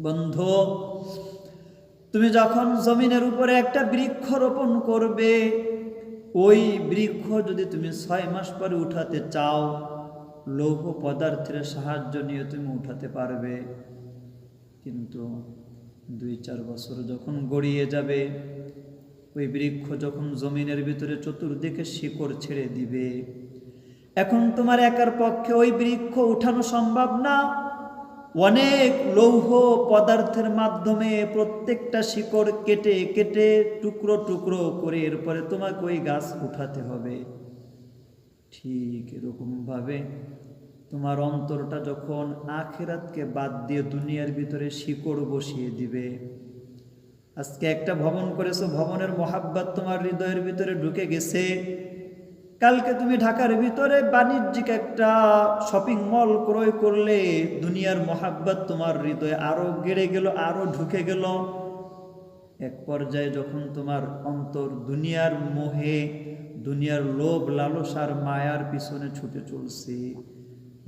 বন্ধু, তুমি যখন জমিনের উপরে একটা বৃক্ষ রোপণ করবে, ওই বৃক্ষ যদি তুমি 6 মাস পরে উঠাতে চাও, লৌহ পদার্থের সাহায্য নিয়ে তুমি উঠাতে পারবে। কিন্তু 2-4 বছর যখন গড়িয়ে যাবে, ওই বৃক্ষ যখন জমিনের ভিতরে চতুর্দিকে শিকড় ছেড়ে দিবে, এখন তোমার একার পক্ষে ওই বৃক্ষ উঠানো সম্ভব না। অনেক লৌহ পদার্থের মাধ্যমে প্রত্যেকটা শিকড় কেটে কেটে টুকরো টুকরো করে এরপরে তোমাকে ওই গাছ উঠাতে হবে। ঠিক এরকমভাবে তোমার অন্তরটা যখন আখিরাতকে বাদ দিয়ে দুনিয়ার ভিতরে শিকড় বসিয়ে দিবে। আজকে একটা ভবন করেছো, ভবনের মহাব্বত তোমার হৃদয়ের ভিতরে ঢুকে গেছে। কালকে তুমি ঢাকার ভিতরে বাণিজ্যিক একটা শপিং মল ক্রয় করলে, দুনিয়ার মহাব্বত তোমার হৃদয়ে আরো গেড়ে গেল, আরো ঢুকে গেল। এক পর্যায়ে যখন তোমার অন্তর দুনিয়ার মোহে, দুনিয়ার লোভ লালসার মায়ার পিছনে ছুটে চলছে,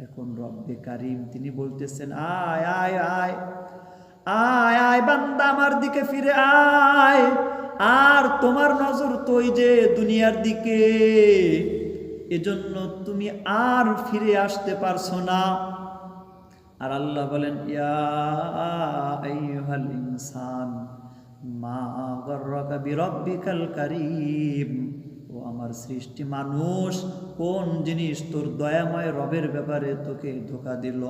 এখন রব্বে কারিম তিনি বলতেছেন, আয় আয় আয় আয় আয় বান্দা, আমার দিকে ফিরে আয়। আর তোমার নজর তো ওই যে দুনিয়ার দিকে, এজন্য তুমি আর ফিরে আসতে পারছো না। আর আল্লাহ বলেন, ইয়া আইয়ুহাল ইনসান মা গররাকা বিরব্বিকাল কারীম, ও আমার সৃষ্টি মানুষ, কোন জিনিস তোর দয়াময় রবের ব্যাপারে তোকে ধোঁকা দিল।